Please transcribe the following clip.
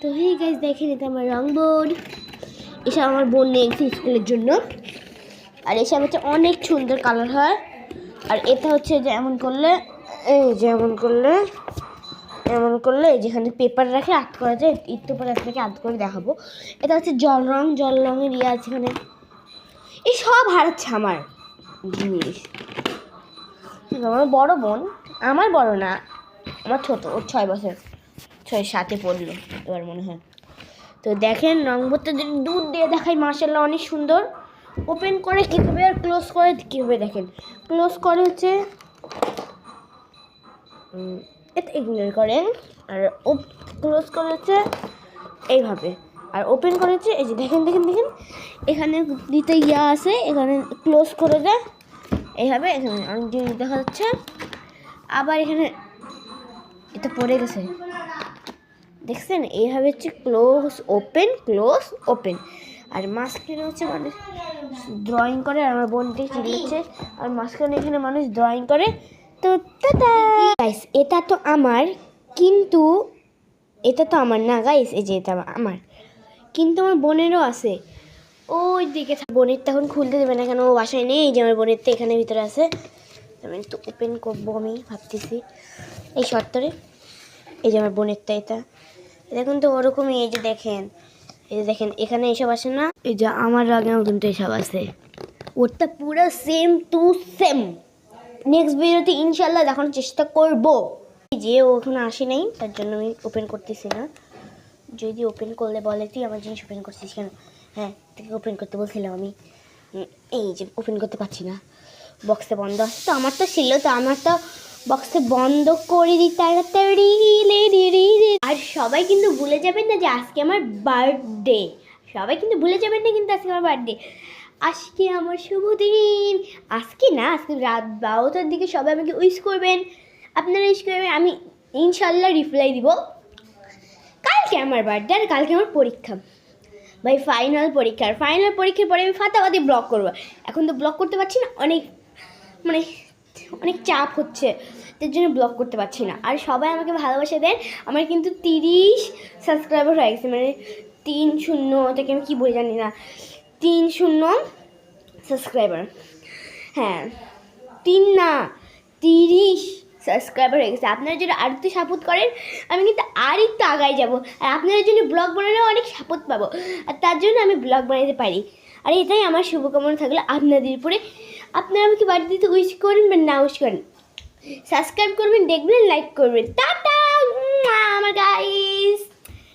তো hey guys দেখেন এটা আমার রং বোর্ড। এসব আমার বোন নিয়ে গেছে স্কুলের জন্য। আর এসব হচ্ছে অনেক সুন্দর কালার হয়। আর এটা হচ্ছে যে এমন করলে যেখানে পেপার রাখে আর্ট করা যায়, একটু পরে আপনাকে আর্ট করে দেখাবো। এটা হচ্ছে জল রঙের ইয়ে আছে এখানে। এই সব হারাচ্ছে আমার জিনিস। আমার বড় বোন, আমার বড় না, আমার ছোট, ওর 6 বছর, 6-7 পড়লো এবার মনে হয়। তো দেখেন রং বোর্ডটা যদি দূর দিয়ে দেখাই মাশাআল্লাহ অনেক সুন্দর। ওপেন করে কীভাবে আর ক্লোজ করে কীভাবে দেখেন। ক্লোজ করে হচ্ছে এটা ইগনোর করেন। আর ক্লোজ করে হচ্ছে এইভাবে। আর ওপেন করে হচ্ছে এই যে দেখেন এখানে দিতে ইয়া আছে, এখানে ক্লোজ করে দেয় এইভাবে। এখানে অনেক জিনিস দেখা যাচ্ছে। আবার এখানে এটা পড়ে গেছে দেখছেন, এইভাবে হচ্ছে ক্লোজ ওপেন। আর মাঝখানে হচ্ছে মানুষ ড্রয়িং করে। আর আমার বোনটি চিল্লাচ্ছে। আর মাঝখানে এখানে মানুষ ড্রয়িং করে। তো গাইস এটা তো আমার, কিন্তু এটা তো আমার না গাইস, এই যে এটা আমার, কিন্তু আমার বোনেরও আছে ওই দিকে। বোনের তখন খুলতে দেবে না কেন, ও বাসায় নেই। এই যে আমার বোনের তো এখানে ভিতরে আছে। আমি তো ওপেন করবো আমি ভাবতেছি এই শর্তরে। এই যে আমার বোনেরটা এটা দেখুন তো ওরকমই। এই যে দেখেন এখানে এসব আসে না। এই যে আমার আগেও কিন্তু এসব আছে। ওরটা পুরো সেম টু সেম। নেক্সট ভিডিওতে ইনশাল্লাহ দেখানোর চেষ্টা করব। যে ও ওখানে আসে নাই তার জন্য আমি ওপেন করতেছি না। যদি ওপেন করলে বলে তুই আমার জিনিস ওপেন করছিস কেন, হ্যাঁ তোকে ওপেন করতে বলছিলাম আমি। এই যে ওপেন করতে পারছি না, বক্সে বন্ধ আছে। তো আমার তো ছিল, তো আমার তো বক্সে বন্ধ করে দিই তাড়াতাড়ি। আর সবাই কিন্তু ভুলে যাবেন না যে আজকে আমার বার্থডে। সবাই কিন্তু ভুলে যাবেন না কিন্তু আজকে আমার বার্থডে। আজকে আমার শুভ দিন। আজকে না, আজকে রাত 12টার দিকে সবাই আমাকে উইশ করবেন। আপনারা উইশ করবেন, আমি ইনশাল্লাহ রিপ্লাই দিব। কালকে আমার বার্থডে আর কালকে আমার পরীক্ষা ভাই, ফাইনাল পরীক্ষার পরে আমি ফাটাফাটি ব্লগ করবো। এখন তো ব্লগ করতে পারছি না, অনেক চাপ হচ্ছে, তার জন্য ব্লগ করতে পারছি না। আর সবাই আমাকে ভালোবাসা দেন। আমার কিন্তু 30 সাবস্ক্রাইবার হয়ে গেছে, 30 থেকে আমি কী বলে জানি না, 30 সাবস্ক্রাইবার। হ্যাঁ 30 সাবস্ক্রাইবার হয়ে গেছে। আপনারা যদি আর একটু সাপোর্ট করেন আমি কিন্তু আর একটু আগায় যাব। আর আপনাদের জন্য ব্লগ বানালেও অনেক সাপোর্ট পাবো, আর তার জন্য আমি ব্লগ বানাতে পারি। আর এটাই আমার শুভকামনা থাকলে আপনাদের উপরে। আপনারা আমাকে বাড়িতে উইশ করবেন না উইশ করেন, সাবস্ক্রাইব করবেন, দেখবেন, লাইক করবেন। টাটা আমার গাইস।